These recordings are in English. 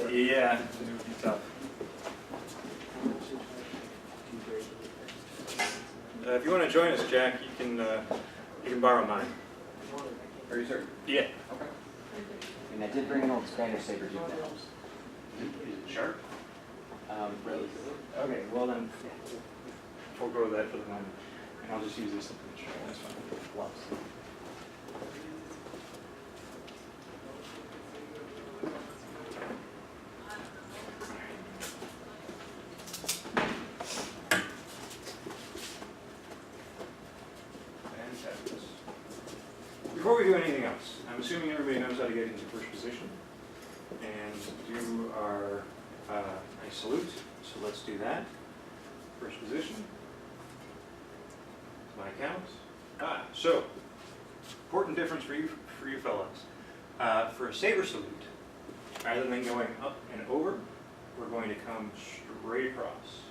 Yeah, it would be tough. If you want to join us, Jack, you can borrow mine. Are you certain? Yeah. Okay. And I did bring an old Spanish saber tooth that helps. Is it sharp? Relatively. Okay, well then, forego that for the moment. And I'll just use this. That's fine. Gloves. Fantabulous. Before we do anything else, I'm assuming everybody knows how to get into first position and do our nice salute. So let's do that. First position. My count. So important difference for you fellows. For a saber salute, rather than going up and over, we're going to come straight across.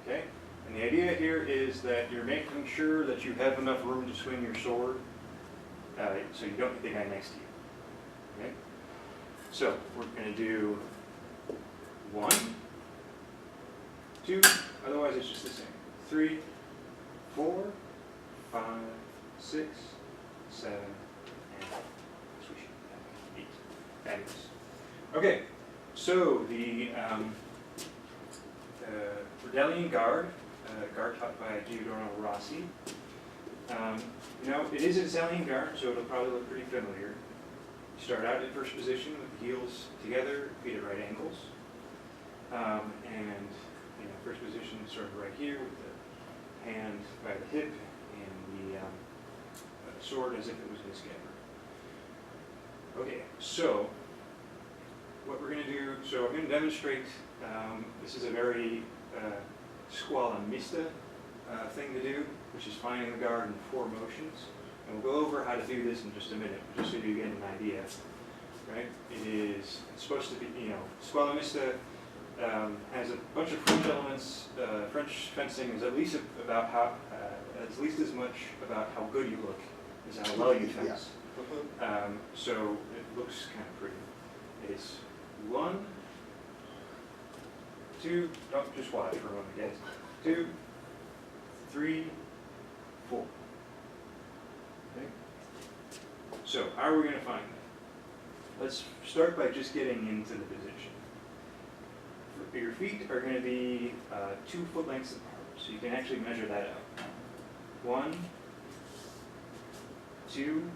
Okay? And the idea here is that you're making sure that you have enough room to swing your sword so you don't hit the guy next to you. Okay? So we're going to do 1, 2, otherwise it's just the same. 3, 4, 5, 6, 7, and switch. 8. Fabulous. Okay, so the Rebellion Guard, guard taught by SJN Rossi. It is an Italian guard, so it'll probably look pretty familiar. You start out in first position with the heels together, feet at right angles. And first position sort of right here with the hand by the hip and the sword as if it was in a scabbard. Okay, so what we're going to do, so I'm going to demonstrate, this is a very scuola mista thing to do, which is finding the guard in 4 motions. And we'll go over how to do this in just a minute, just so you get an idea. Right? It's supposed to be, scuola mista has a bunch of French elements. French fencing is at least about how, at least as much about how good you look as how well you fence. So it looks kind of pretty. It's 1, 2. Don't just watch for a moment, guys. 2, 3, 4. Okay. So how are we going to find that? Let's start by just getting into the position. Your feet are going to be 2 foot lengths apart, so you can actually measure that out. 1, 2, and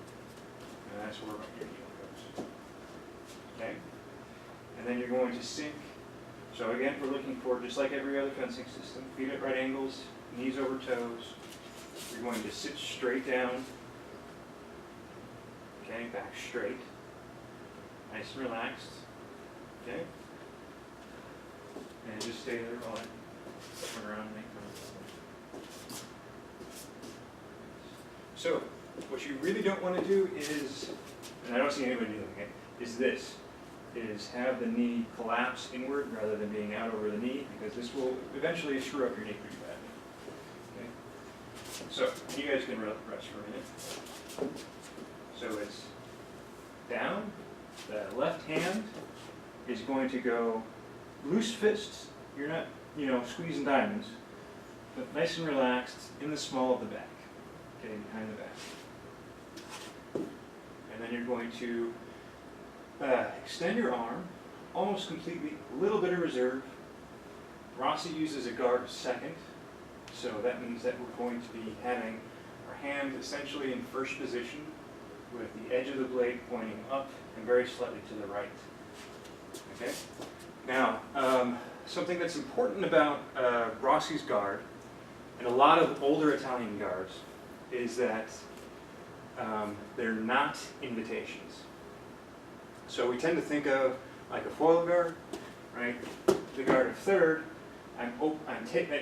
that's where your heel goes. Okay? And then you're going to sink. So again, we're looking for, just like every other fencing system, feet at right angles, knees over toes. You're going to sit straight down. Okay, back straight. Nice and relaxed. Okay? And just stay there while I turn around and make noise. So, what you really don't want to do is, and I don't see anybody doing it, is have the knee collapse inward rather than being out over the knee, because this will eventually screw up your knee pretty badly. Okay? So, you guys can rest for a minute. So it's down, the left hand is going to go loose fists. You're not, squeezing diamonds, but nice and relaxed in the small of the back. Okay, behind the back. And then you're going to extend your arm almost completely, a little bit of reserve. Rossi uses a guard second, so that means that we're going to be having our hand essentially in first position with the edge of the blade pointing up and very slightly to the right. Okay? Now, something that's important about Rossi's guard and a lot of older Italian guards is that they're not invitations. So we tend to think of like a foil guard, right? The guard of third, I'm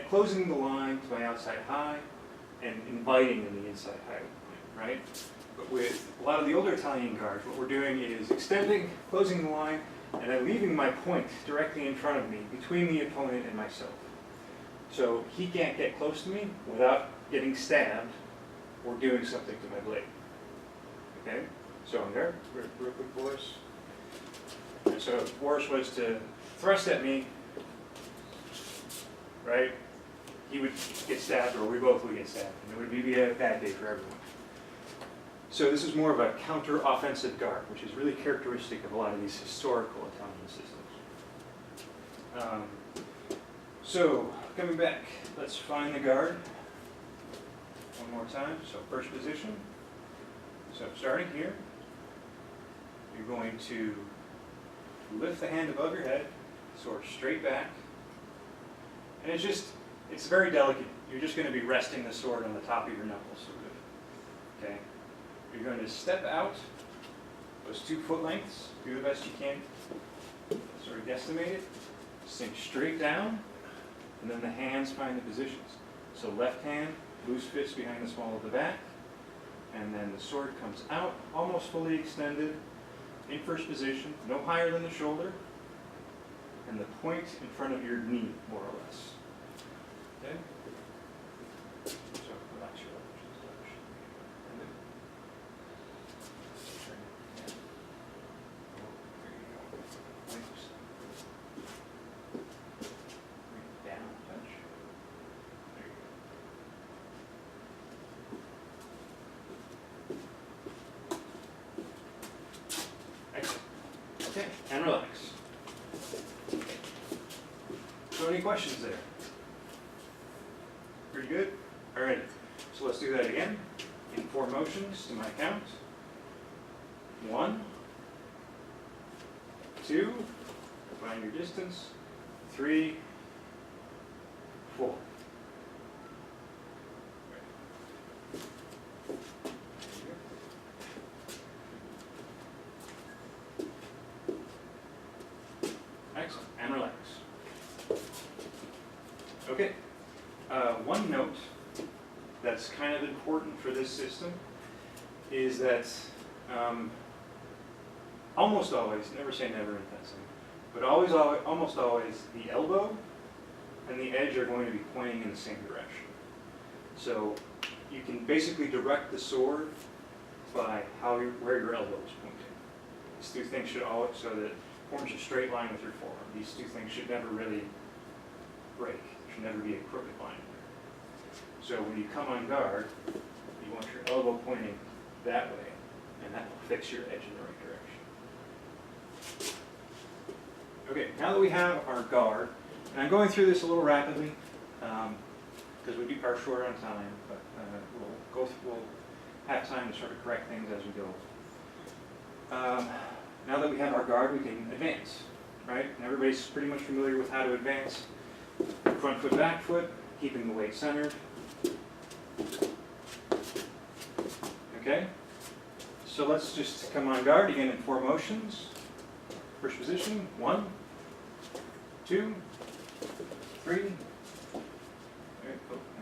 closing the line to my outside high and inviting in the inside high, right? But with a lot of the older Italian guards, what we're doing is extending, closing the line, and then leaving my point directly in front of me, between the opponent and myself. So he can't get close to me without getting stabbed or doing something to my blade. Okay? So I'm there, real quick, boys. So if Boris was to thrust at me, right, he would get stabbed, or we both would get stabbed, and it would be a bad day for everyone. So this is more of a counter-offensive guard, which is really characteristic of a lot of these historical Italian systems. So coming back, let's find the guard one more time. So first position. So starting here, you're going to lift the hand above your head, sword straight back, and it's very delicate. You're just going to be resting the sword on the top of your knuckles, sort of. Okay. You're going to step out those 2 foot lengths, do the best you can, sort of guesstimate it, sink straight down, and then the hands find the positions. So left hand, loose fist behind the small of the back, and then the sword comes out, almost fully extended, in first position, no higher than the shoulder, and the point in front of your knee, more or less. Okay? So relax your leverage. And then turn it in. There you go. Thanks. Bring it down a touch. There you go. Excellent. Okay, and relax. So any questions there? Pretty good? All right, so let's do that again in 4 motions to my count. 1, 2, find your distance, 3, 4. Excellent, and relax. Okay, one note that's kind of important for this system is that almost always, never say never in fencing, but almost always the elbow and the edge are going to be pointing in the same direction. So you can basically direct the sword by where your elbow is pointing. These 2 things should always, so that it forms a straight line with your forearm. These 2 things should never really break. There should never be a crooked line there. So when you come on guard, you want your elbow pointing that way, and that will fix your edge in the right direction. Okay, now that we have our guard, and I'm going through this a little rapidly, because we are short on time, but we'll have time to sort of correct things as we go. Now that we have our guard, we can advance, right? And everybody's pretty much familiar with how to advance. Front foot, back foot, keeping the weight centered. Okay? So let's just come on guard again in 4 motions. First position, 1, 2, 3, oh,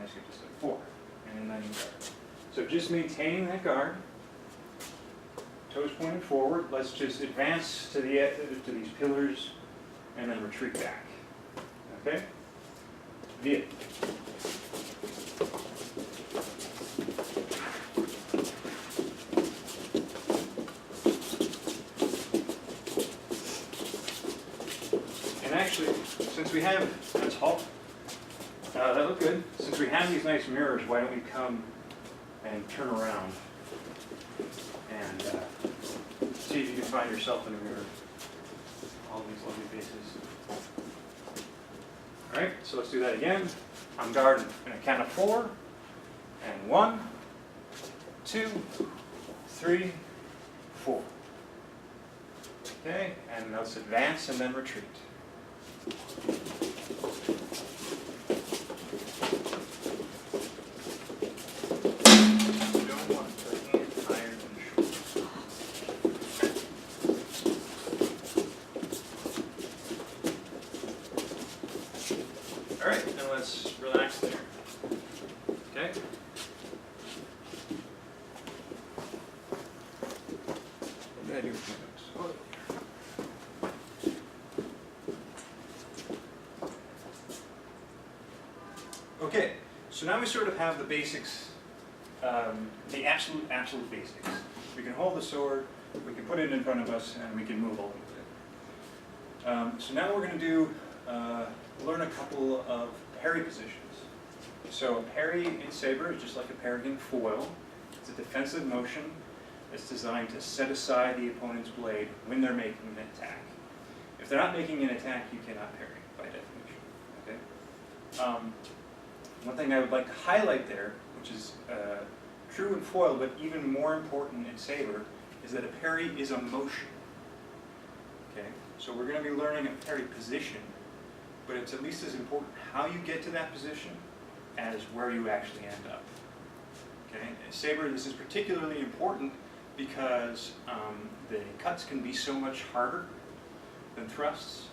I skipped a step, 4, and then guard. So just maintaining that guard, toes pointed forward. Let's just advance to these pillars and then retreat back. Okay? Via. And actually, since we have, let's halt. That looked good. Since we have these nice mirrors, why don't we come and turn around and see if you can find yourself in a mirror. All these lovely faces. All right, so let's do that again. On guard in a count of 4. And 1, 2, 3, 4. Okay, and let's advance and then retreat. All right, and let's relax there. Okay? What did I do with my notes? Oh. Okay, so now we sort of have the basics, the absolute basics. We can hold the sword, we can put it in front of us, and we can move a little bit. So now we're going to do learn a couple of parry positions. So a parry in saber is just like a parry in foil. It's a defensive motion that's designed to set aside the opponent's blade when they're making an attack. If they're not making an attack, you cannot parry by definition. Okay. One thing I would like to highlight there, which is true in foil, but even more important in saber, is that a parry is a motion. Okay. So we're going to be learning a parry position, but it's at least as important how you get to that position as where you actually end up. Okay. In saber, this is particularly important because the cuts can be so much harder than thrusts,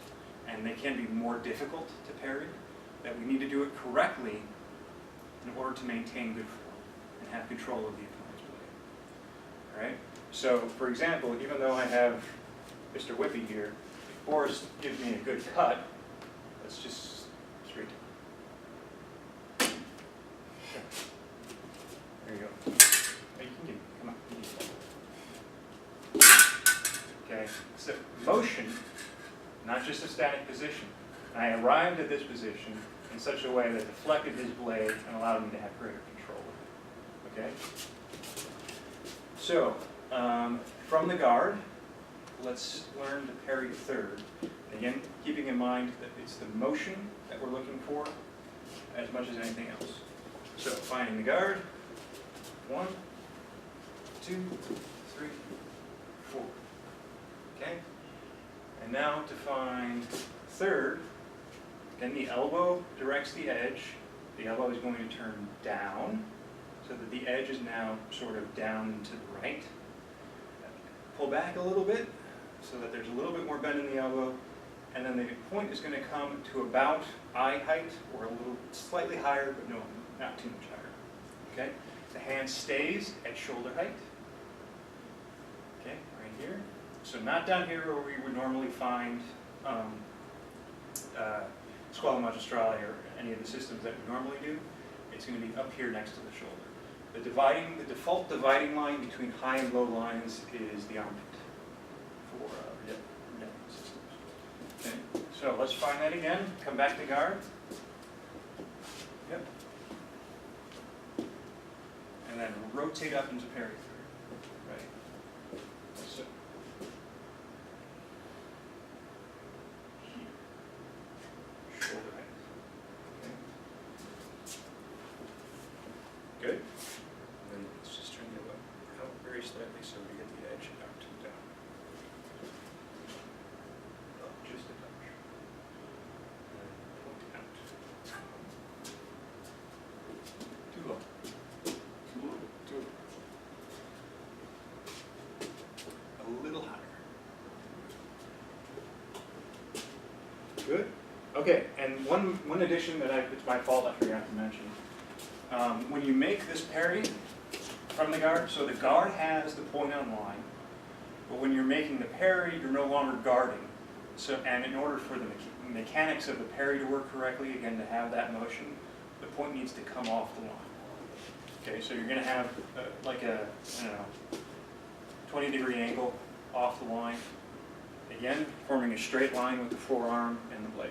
and they can be more difficult to parry, that we need to do it correctly in order to maintain good form and have control of the opponent's blade. All right? So, for example, even though I have Mr. Whippy here, if Boris gives me a good cut, let's just straight. Sure. There you go. Oh, you can give me, come on. You can give me. Okay, so motion, not just a static position. And I arrived at this position in such a way that deflected his blade and allowed me to have greater control of it. Okay? So, from the guard, let's learn to parry third. Again, keeping in mind that it's the motion that we're looking for as much as anything else. So, finding the guard, 1, 2, 3, 4. Okay? And now to find third, then the elbow directs the edge. The elbow is going to turn down so that the edge is now sort of down to the right. Pull back a little bit so that there's a little bit more bend in the elbow, and then the point is going to come to about eye height or a little slightly higher, but no, not too much higher. Okay? The hand stays at shoulder height. Okay, right here. So not down here where we would normally find squalla magistrale or any of the systems that we normally do. It's going to be up here next to the shoulder. The default dividing line between high and low lines is the armpit for systems. Okay, so let's find that again. Come back to guard. Yep. And then rotate up into parry third. Right. So. Shoulder height. Okay. Good. And then let's just turn the elbow out very slightly so we get the edge out and down. Up just a touch. And then point out. Too low. Too low. Too low. A little higher. Good. Okay, and one addition that it's my fault I forgot to mention. When you make this parry from the guard, so the guard has the point on line, but when you're making the parry, you're no longer guarding. So, and in order for the mechanics of the parry to work correctly, again, to have that motion, the point needs to come off the line. Okay, so you're going to have like a, I don't know, 20-degree angle off the line. Again, forming a straight line with the forearm and the blade.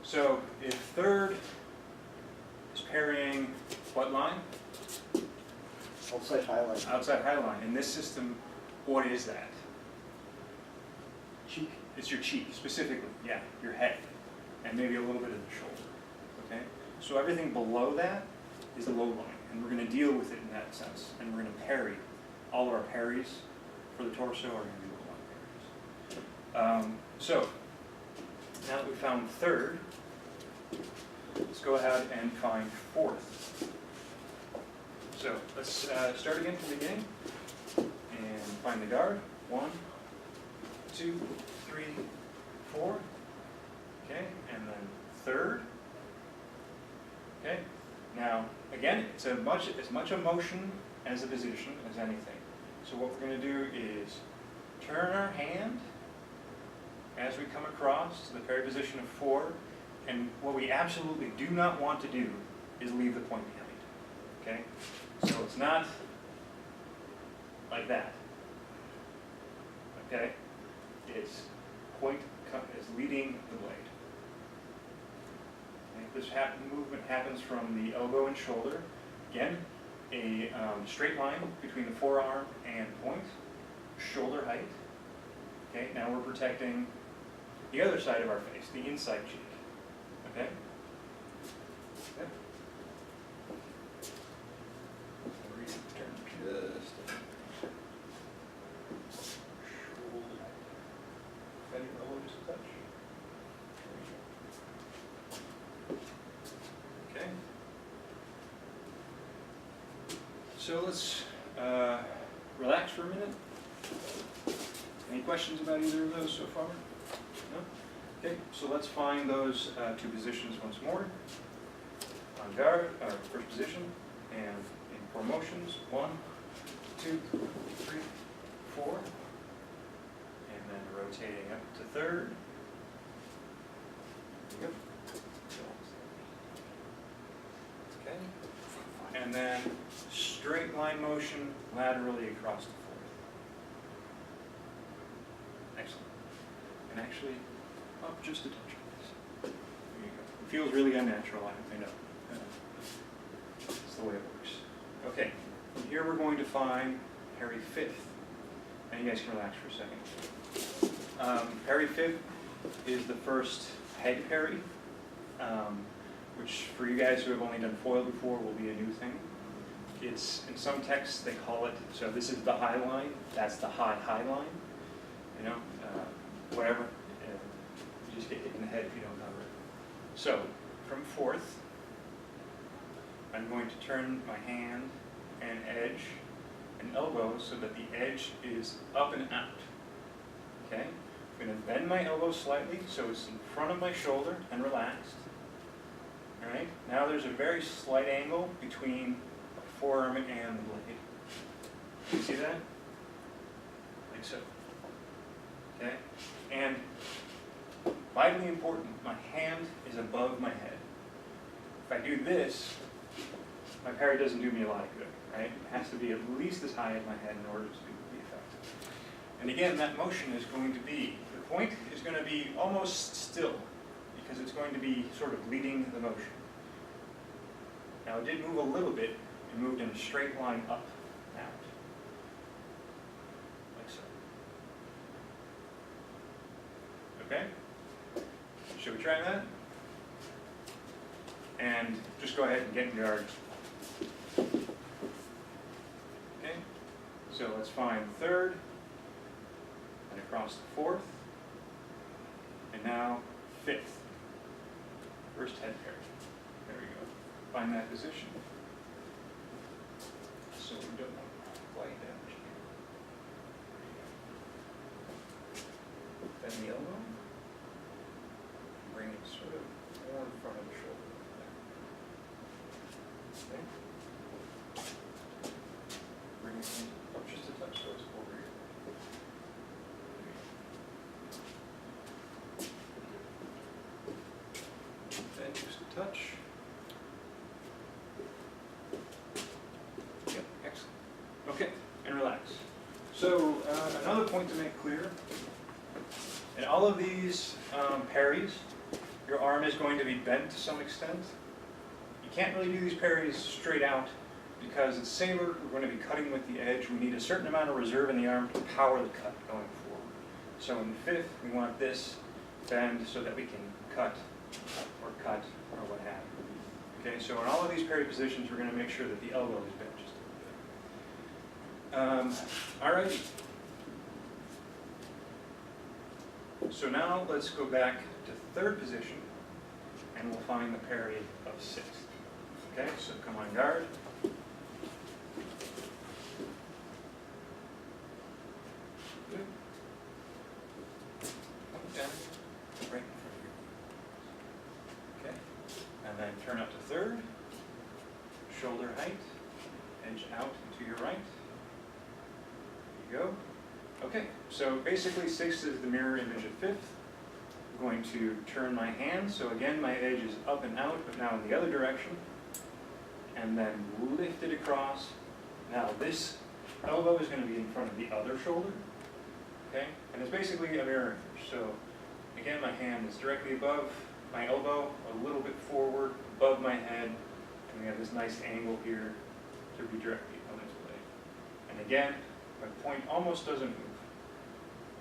So if third is parrying what line? Outside high line. Outside high line. In this system, what is that? Cheek. It's your cheek, specifically, yeah, your head, and maybe a little bit of the shoulder, okay? So everything below that is the low line, and we're going to deal with it in that sense, and we're going to parry. All of our parries for the torso are going to be low line parries. So, now that we've found third, let's go ahead and find fourth. So, let's start again from the beginning, and find the guard. 1, 2, 3, 4. Okay, and then third. Okay, now again, it's as much a motion as a position as anything. So what we're going to do is turn our hand as we come across to the parry position of 4, and what we absolutely do not want to do is leave the point behind. Okay, so it's not like that. okay? Its point is leading the blade. Okay? This movement happens from the elbow and shoulder. Again, a straight line between the forearm and point, shoulder height. Okay, now we're protecting the other side of our face, the inside cheek. Okay? Yep. Turn just shoulder. Bend your elbow just a touch. Okay. So let's relax for a minute. Any questions about either of those so far? No? Okay, so let's find those two positions once more. On guard, first position, and in four motions. 1, 2, 3, 4. And then rotating up to third. There you go. Okay. And then straight line motion laterally across the fourth. Excellent. And actually, up just a touch. There you go. It feels really unnatural, I know. That's the way it works. Okay, from here we're going to find parry fifth. And you guys can relax for a second. Parry fifth is the first head parry, which for you guys who have only done foil before will be a new thing. It's, in some texts they call it, so this is the high line, that's the high line. You know, whatever. You just get hit in the head if you don't cover it. So, from fourth, I'm going to turn my hand and edge and elbow so that the edge is up and out. Okay? I'm going to bend my elbow slightly so it's in front of my shoulder and relaxed. Alright? Now there's a very slight angle between the forearm and the blade. You see that? Like so. Okay? And vitally important, my hand is above my head. If I do this, my parry doesn't do me a lot of good, right? It has to be at least as high as my head in order to be effective. And again, that motion is going to be, the point is going to be almost still, because it's going to be sort of leading the motion. Now it did move a little bit, it moved in a straight line up and out. Like so. Okay? Should we try that? And just go ahead and get in guard. Okay? So let's find third, and across the fourth, and now fifth. First head parry. There we go. Find that position. So we don't want flight damage here. Bend the elbow. Bring it sort of more in front of the shoulder. Okay. Bring it up just a touch so it's over here. Then just a touch. Yep, excellent. Okay, and relax. So another point to make clear, in all of these parries, your arm is going to be bent to some extent. You can't really do these parries straight out because it's saber, we're going to be cutting with the edge. We need a certain amount of reserve in the arm to power the cut going forward. So in the fifth, we want this bend so that we can cut or what have you. Okay, so in all of these parry positions, we're going to make sure that the elbow is bent just a little bit. All right. So now let's go back to third position, and we'll find the parry of sixth. Okay, so come on guard. Good. Come down, right in front of you. Okay, and then turn up to third. Shoulder height, edge out and to your right. There you go. Okay, so basically sixth is the mirror image of fifth. I'm going to turn my hand, so again my edge is up and out, but now in the other direction. And then lift it across. Now this elbow is going to be in front of the other shoulder. Okay, basically a mirror image. So again, my hand is directly above my elbow, a little bit forward, above my head, and we have this nice angle here to redirect the opponent's blade. And again, my point almost doesn't move.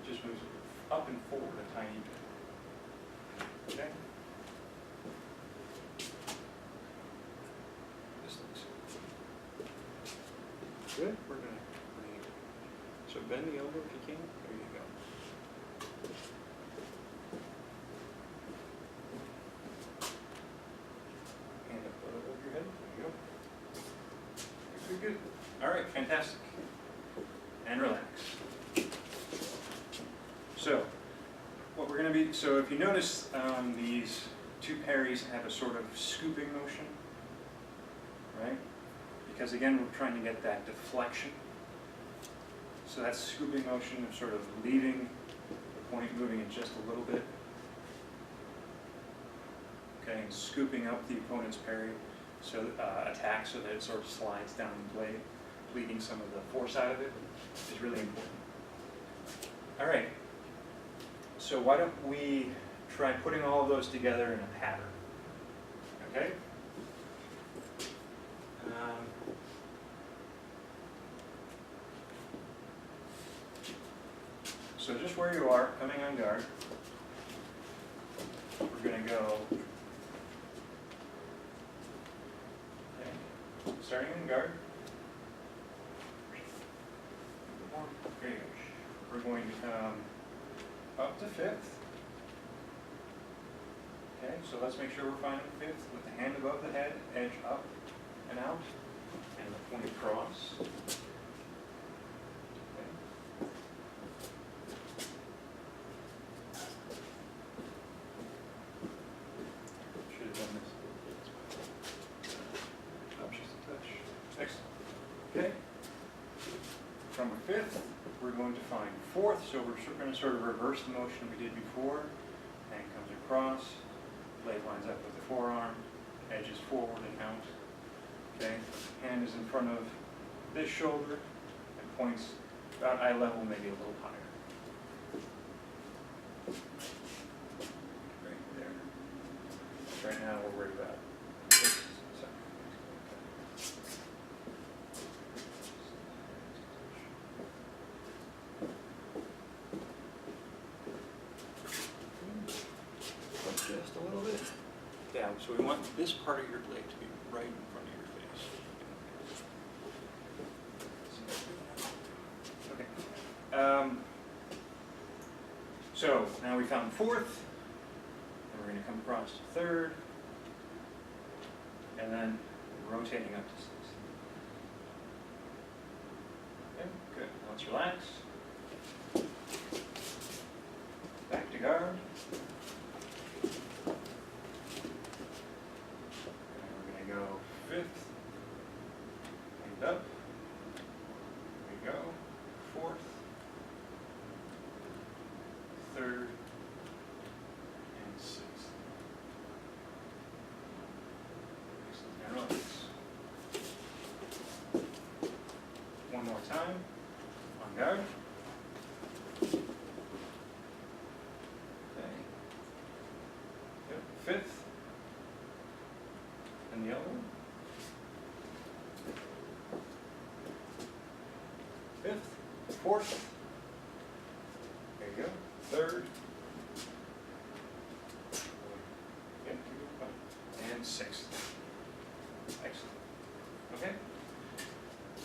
It just moves up and forward a tiny bit. Okay? This looks good. We're gonna bring it. So bend the elbow if you can. There you go. Hand up over your head. There you go. Good, good. All right, fantastic. And relax. So, what we're going to be, so if you notice, these two parries have a sort of scooping motion, right? Because again, we're trying to get that deflection. So that scooping motion of sort of leaving the point, moving it just a little bit. Okay, and scooping up the opponent's parry, so attack so that it sort of slides down the blade, leaving some of the force out of it is really important. All right, so why don't we try putting all of those together in a pattern, okay? So just where you are, coming on guard, we're going to go, okay, starting on guard. There you go. We're going to come up to fifth. Okay, so let's make sure we're finding fifth with the hand above the head, edge up and out, and the point across. Should have done this. Up just a touch. Excellent. Okay. From a fifth, we're going to find fourth, so we're going to sort of reverse the motion we did before. Hand comes across, blade lines up with the forearm, edges forward and out. Okay, hand is in front of this shoulder and points about eye level, maybe a little higher. Right there. Right now we're worried about this. Just a little bit down. So we want this part of your blade to be right in front of your face. Okay. So now we found fourth, and we're going to come across to third, and then rotating up to sixth. Okay, good. Now let's relax. Back to guard. Go fifth, and up, there we go, fourth, third, and sixth. And relax. One more time, on guard. Okay. Yep. Fifth. And the other one. Fifth, fourth, there you go, third, and sixth. Excellent. Okay?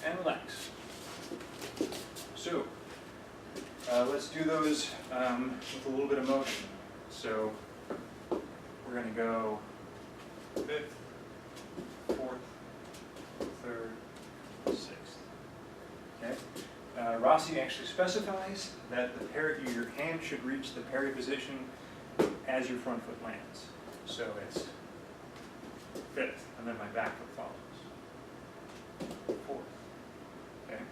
And relax. So, let's do those with a little bit of motion. So, we're going to go fifth, fourth, third, sixth. Okay. Rossi actually specifies that the parry, your hand should reach the parry position as your front foot lands. So it's fifth, and then my back foot follows. Fourth. Okay.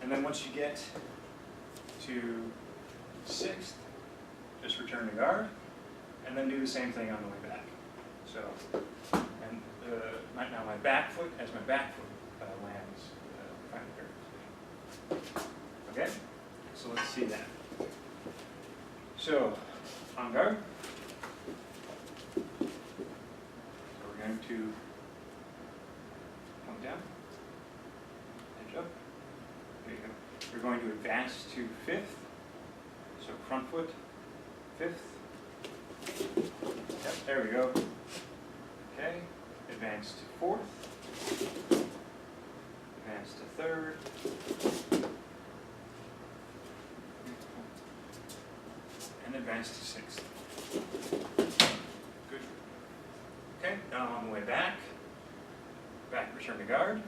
And then once you get to sixth, just return to guard, and then do the same thing on the way back. So, and now my back foot, as my back foot lands, find the parry position. Okay, so let's see that. So, on guard. So we're going to come down, edge up. There you go. We're going to advance to 5th. So front foot, 5th. Yep, there we go. Okay, advance to 4th. Advance to 3rd. And advance to 6th. Good. Okay, now on the way back. Back, return to guard.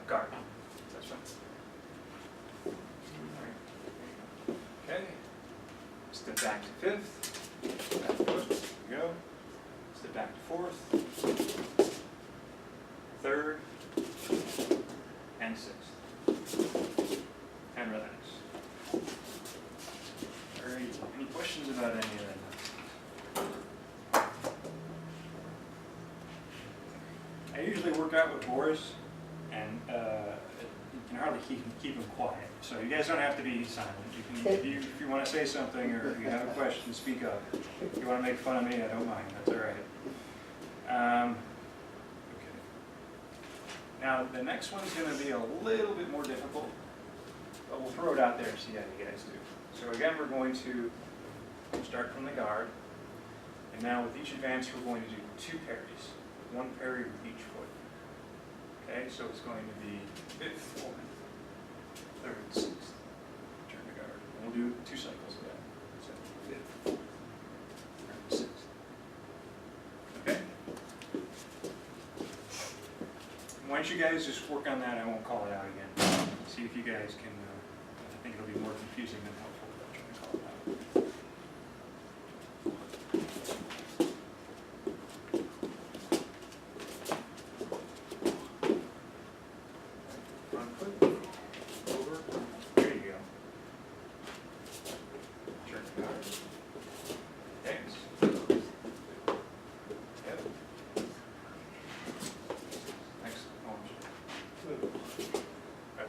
Guard. That's right. Okay. Step back to 5th. Back foot. There we go. Step back to 4th. 3rd. And 6th. And relax. All right. Any questions about any of that? I usually work out with Boris, and you can hardly keep him quiet. So you guys don't have to be silent. You can, if you want to say something or you have a question, speak up. If you want to make fun of me, I don't mind. That's all right. Okay. Now the next one's going to be a little bit more difficult, but we'll throw it out there and see how you guys do. So again, we're going to start from the guard, and now with each advance, we're going to do 2 parries. 1 parry with each foot. Okay, so it's going to be 5th, 4th, 3rd, 6th. Turn to guard. And we'll do 2 cycles of that. So 5th, 4th, 6th. Okay? Once you guys just work on that, I won't call it out again. See if you guys can, I think it'll be more confusing than helpful without trying to call it out.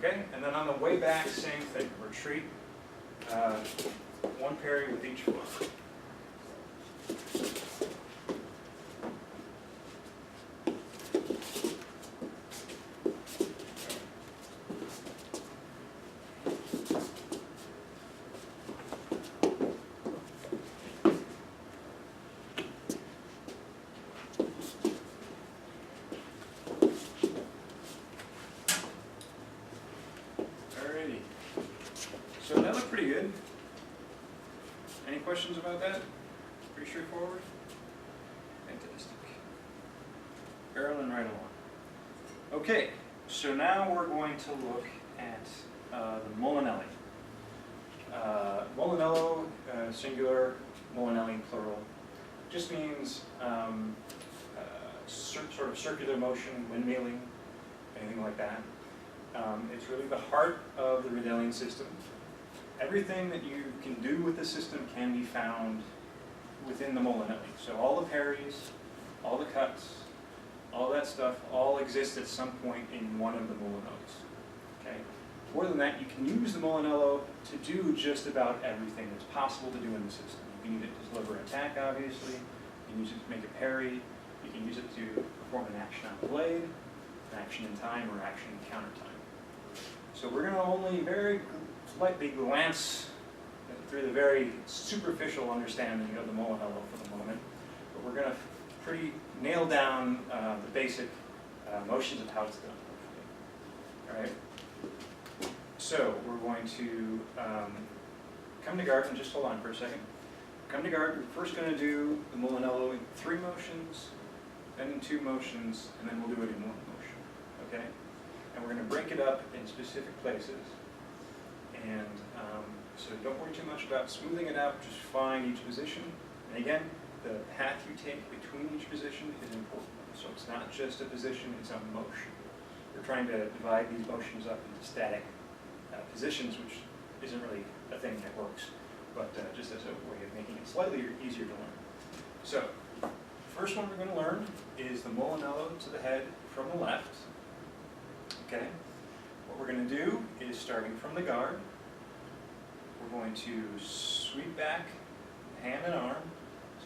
Okay, and then on the way back, same thing. Retreat, 1 parry with each foot. Alrighty. So that looked pretty good. Any questions about that? Pretty straightforward? Fantastic. Barreling right along. Okay, so now we're going to look at the Molinelli. Molinello, singular, Molinelli, plural. Just means sort of circular motion, windmilling, anything like that. It's really the heart of the Ridelian system. Everything that you can do with the system can be found within the Molinelli. So all the parries, all the cuts, all that stuff, all exist at some point in one of the Molinellis. Okay? More than that, you can use the Molinello to do just about everything that's possible to do in the system. You can use it to deliver an attack, obviously. You can use it to make a parry. You can use it to perform an action on the blade, an action in time, or action in counter time. So we're going to only very slightly glance through the very superficial understanding of the Molinello for the moment, but we're going to pretty nail down the basic motions of how it's done. All right. So we're going to come to guard and just hold on for a second. Come to guard. We're first going to do the Molinello in 3 motions, then in 2 motions, and then we'll do it in 1 motion. Okay. And we're going to break it up in specific places. And so don't worry too much about smoothing it out, just find each position. And again, the path you take between each position is important. So it's not just a position, it's a motion. We're trying to divide these motions up into static positions, which isn't really a thing that works, but just as a way of making it slightly easier to learn. So, first one we're going to learn is the Molinello to the head from the left. Okay, what we're going to do is, starting from the guard, we're going to sweep back hand and arm.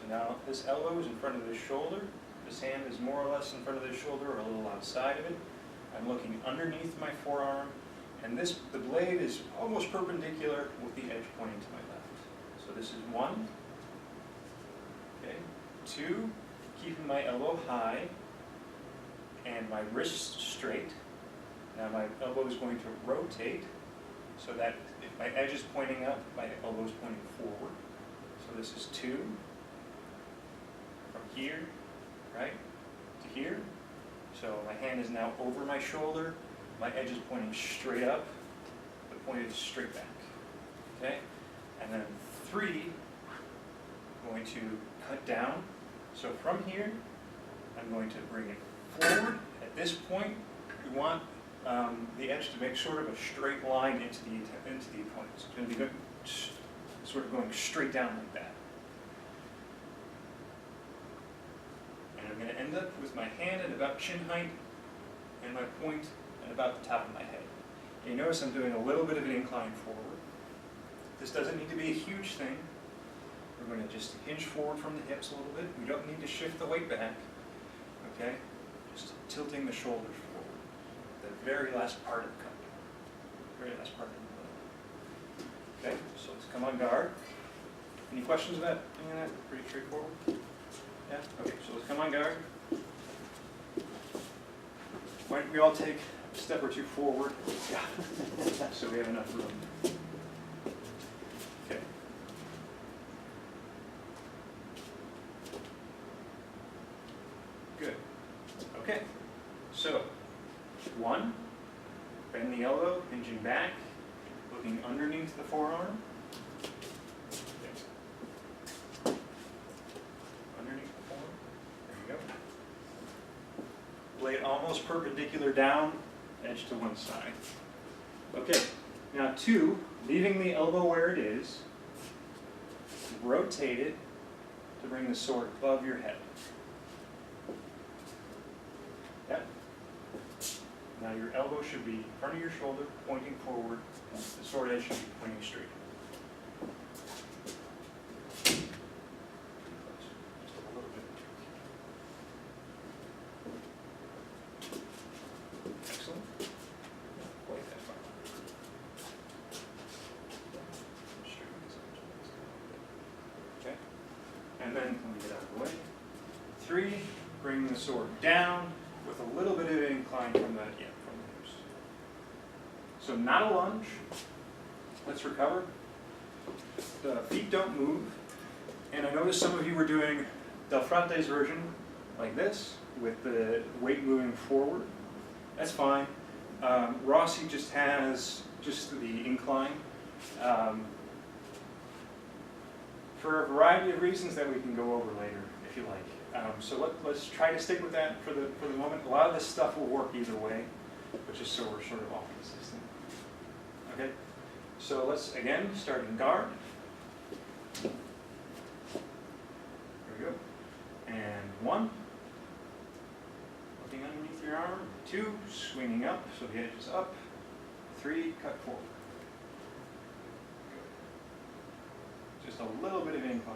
So now this elbow is in front of this shoulder. This hand is more or less in front of this shoulder or a little outside of it. I'm looking underneath my forearm, and the blade is almost perpendicular with the edge pointing to my left. So this is 1. Okay. 2, keeping my elbow high and my wrist straight. Now my elbow is going to rotate so that if my edge is pointing up, my elbow is pointing forward. So this is 2. From here, right, to here. So my hand is now over my shoulder. My edge is pointing straight up. The point is straight back. Okay? And then 3, I'm going to cut down. So from here, I'm going to bring it forward. At this point, we want the edge to make sort of a straight line into the opponent. So it's going to be sort of going straight down like that. And I'm going to end up with my hand at about chin height and my point at about the top of my head. And you notice I'm doing a little bit of an incline forward. This doesn't need to be a huge thing. We're going to just hinge forward from the hips a little bit. We don't need to shift the weight back. Okay? Just tilting the shoulders forward. The very last part of the cup. Very last part of the middle. Okay? So let's come on guard. Any questions about any of that? Pretty straightforward? Yeah? Okay, so let's come on guard. Why don't we all take a step or two forward? Yeah. So we have enough room. Okay. Good. Okay. So, 1, bend the elbow, hinging back, looking underneath the forearm. Blade almost perpendicular down, edge to one side. Okay, now 2, leaving the elbow where it is, rotate it to bring the sword above your head. Yep. Now your elbow should be in front of your shoulder, pointing forward. The sword edge should be pointing straight. And then, let me get out of the way. 3, bring the sword down with a little bit of an incline from the hips. So not a lunge. Let's recover. The feet don't move. And I noticed some of you were doing Del Fronte's version like this, with the weight moving forward. That's fine. Rossi just has the incline. For a variety of reasons that we can go over later, if you like. So let's try to stick with that for the moment. A lot of this stuff will work either way, but just so we're sort of all consistent. Okay? So let's, again, start in guard. There we go. And 1, looking underneath your arm. 2, swinging up, so the edge is up. 3, cut forward. Just a little bit of incline.